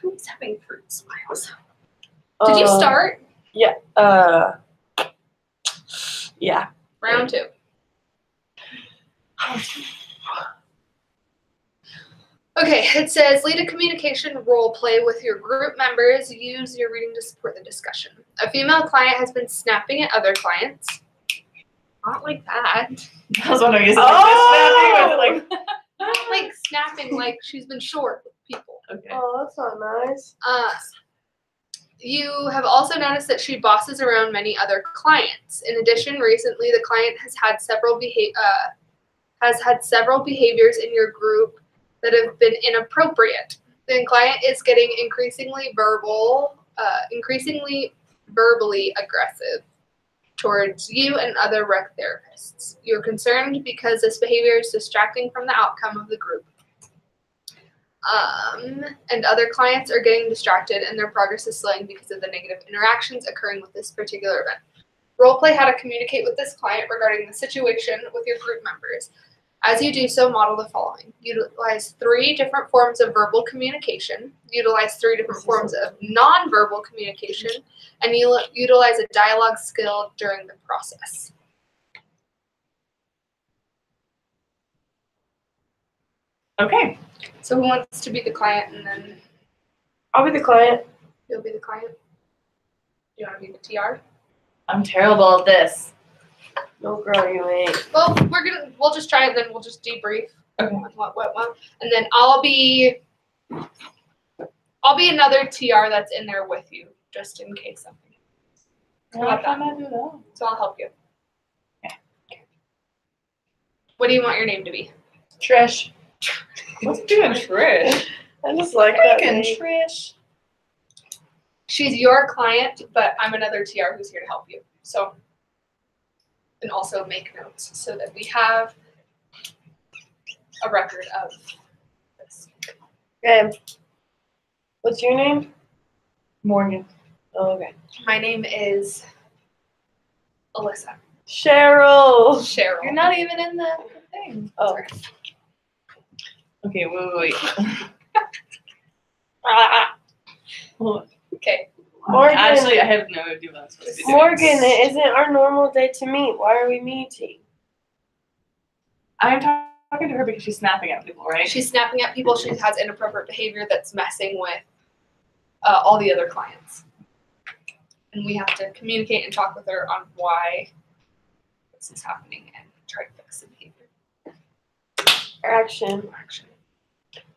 Who's having fruit smiles? Did you start? Yeah. Yeah. Round 2. Okay, it says lead a communication role play with your group members. Use your reading to support the discussion. A female client has been snapping at other clients. Not like that. I was wondering, is it Like snapping, like she's been short with people. Okay. Oh, that's not nice. You have also noticed that she bosses around many other clients. In addition, recently the client has had several behaviors in your group that have been inappropriate. The client is getting increasingly verbally aggressive towards you and other rec therapists. You're concerned because this behavior is distracting from the outcome of the group. And other clients are getting distracted and their progress is slowing because of the negative interactions occurring with this particular event. Roleplay how to communicate with this client regarding the situation with your group members. As you do so, model the following. Utilize 3 different forms of verbal communication. Utilize 3 different forms of nonverbal communication. And utilize a dialogue skill during the process. Okay. So who wants to be the client and then I'll be the client. you'll be the client? You want to be the TR? I'm terrible at this. No, girl, you ain't. Well, we'll just try it, then we'll just debrief. Okay. What, and then I'll be another TR that's in there with you, just in case something. How can I do that? So I'll help you. Okay. What do you want your name to be? Trish. What's doing Trish? I just like that Freaking name. Trish. She's your client, but I'm another TR who's here to help you. So, and also make notes so that we have a record of this. Okay. What's your name? Morgan. Oh, okay. My name is Alyssa. Cheryl. Cheryl. You're not even in the thing. Oh. Okay, wait. Okay. Morgan. Actually, I have no idea what I'm supposed to be doing. Morgan, it isn't our normal day to meet. Why are we meeting? I'm talking to her because she's snapping at people, right? She's snapping at people. She has inappropriate behavior that's messing with all the other clients. And we have to communicate and talk with her on why this is happening and try to fix the behavior. Action.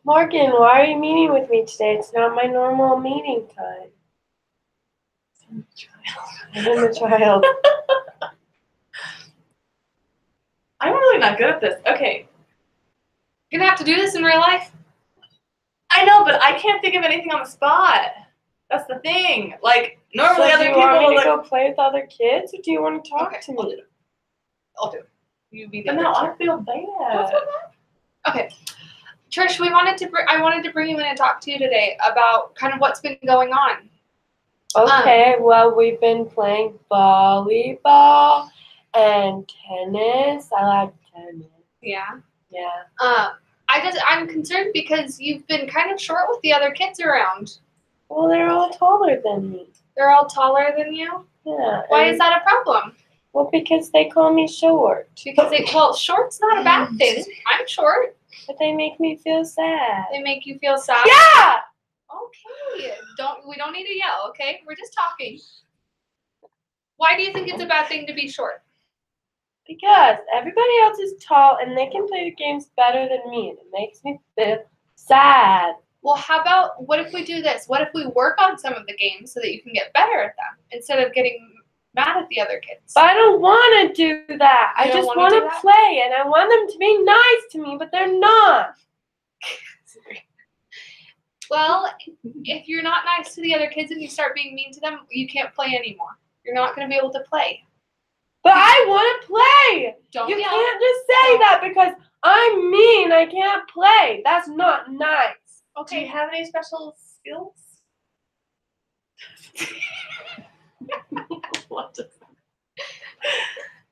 Morgan, why are you meeting with me today? It's not my normal meeting time. I'm a child. I'm really not good at this. Okay. You're gonna have to do this in real life. I know, but I can't think of anything on the spot. That's the thing. Like, normally So other do you people want me to like, go play with other kids, or do you want to talk Okay, to I'll me? do it. I'll do it. You be the but now other I feel bad. That's Okay, Trish, I wanted to bring you in and talk to you today about kind of what's been going on. Okay, well, we've been playing volleyball and tennis. I like tennis. Yeah. Yeah. I'm concerned because you've been kind of short with the other kids around. Well, they're all taller than me. They're all taller than you. Yeah. Why is that a problem? Well, because they call me short. Because short's not a bad thing. I'm short. But they make me feel sad. They make you feel sad. Yeah! Okay. We don't need to yell, okay? We're just talking. Why do you think it's a bad thing to be short? Because everybody else is tall and they can play the games better than me, and it makes me feel sad. Well, what if we do this? What if we work on some of the games so that you can get better at them instead of getting mad at the other kids? But I don't want to do that. I just want do to that? play, and I want them to be nice to me, but they're not. Well, if you're not nice to the other kids and you start being mean to them, you can't play anymore. You're not going to be able to play. But I want to play. Don't You yell. can't just say that because I'm mean. I can't play. That's not nice. Do you have any special skills? What the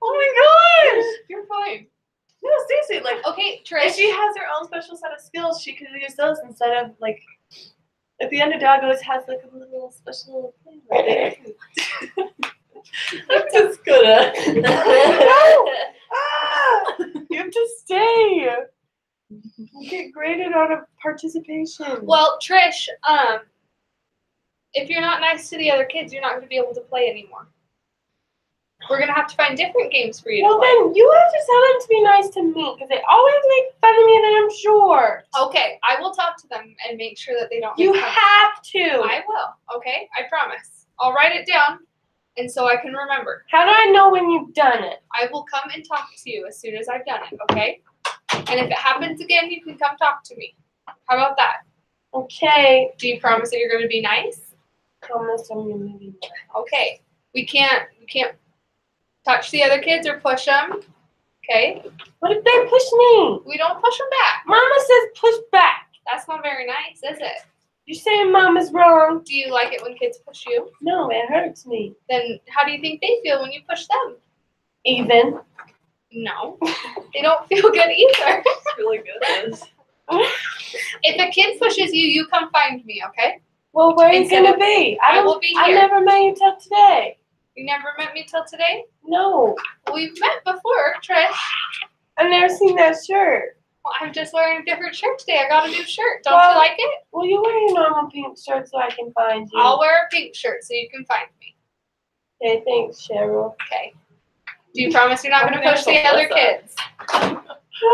Oh my gosh! You're fine. No, seriously, like, Okay, Trish. if she has her own special set of skills, she could use those instead of, like, Like the underdog always has like a little special thing where they I'm just gonna. Ah, you have to stay. You get graded on a participation. Well, Trish, if you're not nice to the other kids, you're not going to be able to play anymore. We're going to have to find different games for you Well, to play. then you have to tell them to be nice to me because they always make fun of me and I'm short. Okay, I will talk to them and make sure that they don't You make fun of have to. me. I will, okay? I promise. I'll write it down, and so I can remember. How do I know when you've done it? I will come and talk to you as soon as I've done it, okay? And if it happens again, you can come talk to me. How about that? Okay. Do you promise that you're going to be nice? Promise I'm gonna be nice. Okay. We can't touch the other kids or push them. Okay? What if they push me? We don't push them back. Mama says push back. That's not very nice, is it? You're saying Mama's wrong. Do you like it when kids push you? No, it hurts me. Then how do you think they feel when you push them? Even. No. They don't feel good either. It's really good. Liz. If a kid pushes you, you come find me, okay? Well, where are you Instead gonna of- be? I will be I here. never met you till today. You never met me till today? No. We've met before, Trish. I've never seen that shirt. Well, I'm just wearing a different shirt today. I got a new shirt. Don't Well- you like it? Will you wear your normal pink shirt so I can find you? I'll wear a pink shirt so you can find me. Okay, thanks, Cheryl. Okay. Do you promise you're not going to I'm push gonna the other push that. kids? I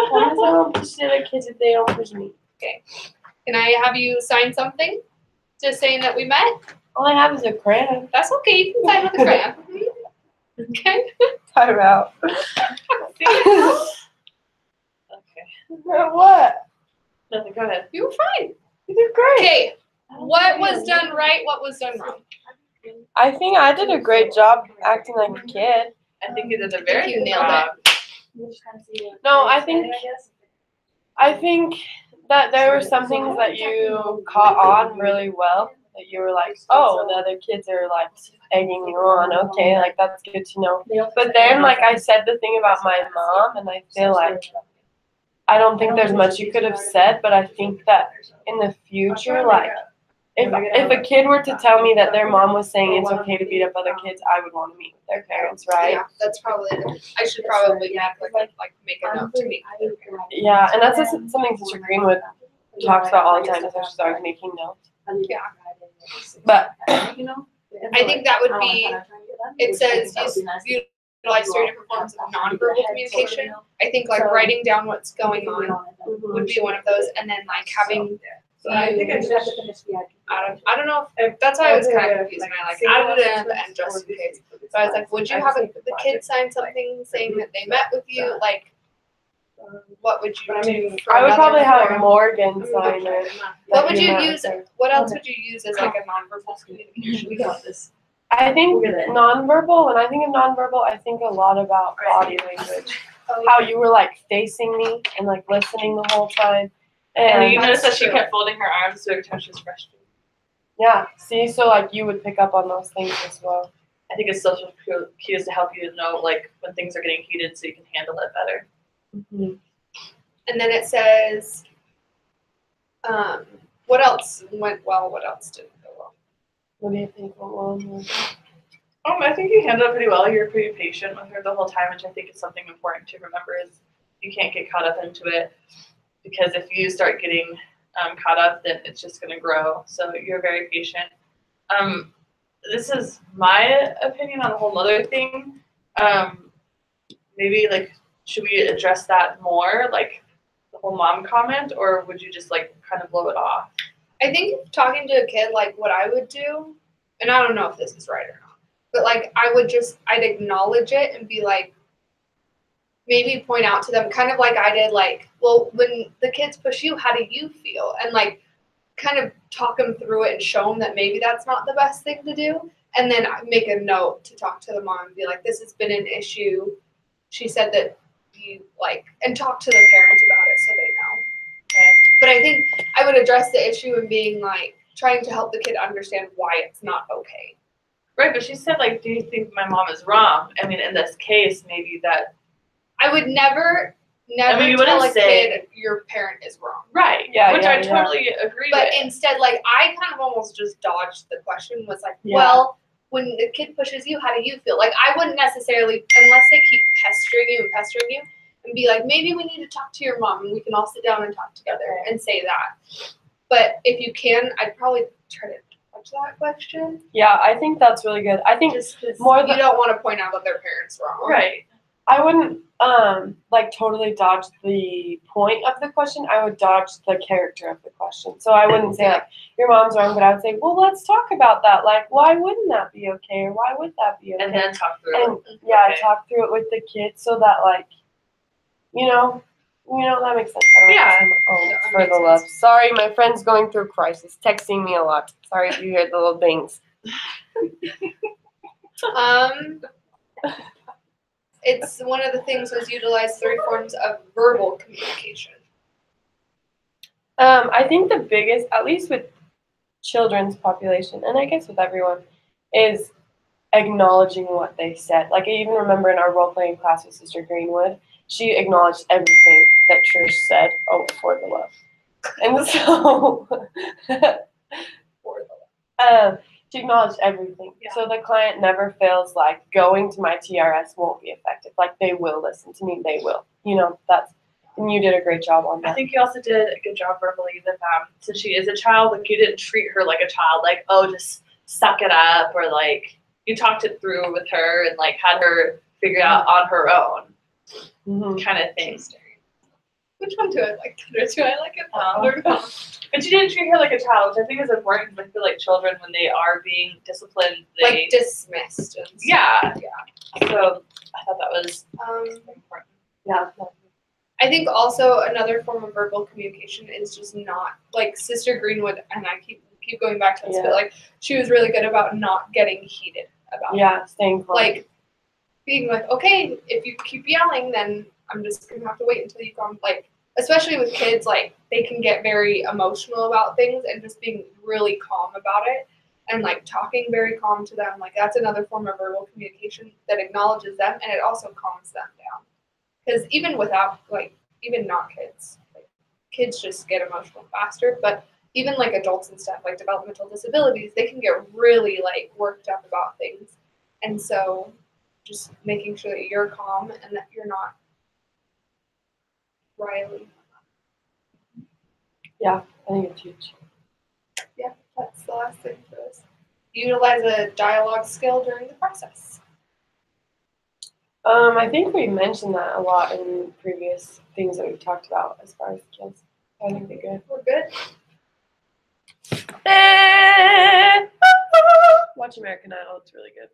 promise I won't push the other kids if they don't push me. Can I have you sign something? Just saying that we met? All I have is a crayon. That's okay. You can sign with a crayon. Okay. Time out. Okay. What? Nothing. Go ahead. You were fine. You did great. Okay. What was done right? What was done wrong? I think I did a great job acting like a kid. I think you did a think very you good nailed job. No, I think that there were some things that you caught on really well. That you were like, oh, the other kids are like egging you on. Okay, like that's good to know. But then, like I said, the thing about my mom, and I feel like I don't think there's much you could have said, but I think that in the future, like if a kid were to tell me that their mom was saying it's okay to beat up other kids, I would want to meet with their parents, right? Yeah, that's probably. I should probably make a note to me. Yeah, and that's just something Sister Greenwood talks about all the time, is that she's always making notes. Yeah. But I think that would be. It says utilize 3 different forms of nonverbal communication. I think like writing down what's going on would be one of those, and then like having. I think I just have to finish the I don't know if that's why I was kind of confused when I like added it in the end just in case. So I was like, would you have the kid sign something saying that they met with you? Like, what would you do? For I would another probably have form? Morgan sign it. What would you That use? matter. What else would you use as like a nonverbal communication? We got this. I think nonverbal, when I think of nonverbal, I think a lot about body language. How you were like facing me and like listening the whole time. And you That's noticed that she true. kept folding her arms so every time she was frustrated. Yeah, see, so like you would pick up on those things as well. I think it's social cues to help you to know like when things are getting heated so you can handle it better. Mm-hmm. And then it says, what else went well? What else didn't go well? What do you think? Well, I think you handled it pretty well. You're pretty patient with her the whole time, which I think is something important to remember is you can't get caught up into it because if you start getting caught up, then it's just going to grow. So you're very patient. This is my opinion on a whole other thing. Maybe like, should we address that more, like the whole mom comment, or would you just like kind of blow it off? I think talking to a kid, like what I would do, and I don't know if this is right or not, but like I'd acknowledge it and be like, maybe point out to them, kind of like I did, like, well, when the kids push you, how do you feel? And like, kind of talk them through it and show them that maybe that's not the best thing to do. And then make a note to talk to the mom and be like, this has been an issue. She said that you like, and talk to the parents about it so they know. Okay. But I think I would address the issue and being like, trying to help the kid understand why it's not okay. Right, but she said like, do you think my mom is wrong? I mean, in this case, maybe that. I would never I mean, you tell a wouldn't say- kid your parent is wrong. Right. Yeah, which yeah, I yeah. totally agree But with. instead, like, I kind of almost just dodged the question, was like, Yeah. well, when the kid pushes you, how do you feel? Like, I wouldn't necessarily, unless they keep pestering you, and be like, maybe we need to talk to your mom and we can all sit down and talk together and say that. But if you can, I'd probably try to dodge that question. Yeah, I think that's really good. I think Just because more you than don't want to point out that their parents wrong. Right. I wouldn't like totally dodge the point of the question. I would dodge the character of the question. So I wouldn't say like your mom's wrong, but I would say, well, let's talk about that. Like, why wouldn't that be okay, or why would that be okay? And then talk through And it. yeah, Okay. talk through it with the kids so that like, you know that makes sense. I don't Yeah. have to say Yeah, it's that for makes the sense. love. Sorry, my friend's going through crisis, texting me a lot. Sorry if you hear the little dings. It's one of the things was utilize 3 forms of verbal communication. I think the biggest, at least with children's population, and I guess with everyone, is acknowledging what they said. Like I even remember in our role playing class with Sister Greenwood, she acknowledged everything that Trish said. Oh, for the love. And so she acknowledged everything. Yeah. So the client never feels like going to my TRS won't be effective. Like they will listen to me, they will. And you did a great job on I that. think you also did a good job verbally with since she is a child, like you didn't treat her like a child, like, oh, just suck it up, or like you talked it through with her and like had her figure out on her own Mm-hmm. kind of thing. Which one do I like better? Do I like it better? But you didn't treat her like a child, which I think is important because I feel like children, when they are being disciplined, they Like dismissed. And stuff. yeah. So I thought that was important. Yeah. I think also another form of verbal communication is just not like Sister Greenwood, and I keep going back to this, but like she was really good about not getting heated about it. Yeah, staying calm. Like being like, okay, if you keep yelling, then I'm just gonna have to wait until you calm. Like especially with kids, like they can get very emotional about things, and just being really calm about it and like talking very calm to them. Like that's another form of verbal communication that acknowledges them, and it also calms them down. Because even without, like, even not kids, like, kids just get emotional faster, but even, like, adults and stuff, like developmental disabilities, they can get really, like, worked up about things. And so just making sure that you're calm and that you're not riley. Yeah, I think it's huge. Yeah, that's the last thing for this. Utilize a dialogue skill during the process. I think we mentioned that a lot in previous things that we've talked about as far as the kids. I think they're good. We're good. Watch American Idol, it's really good.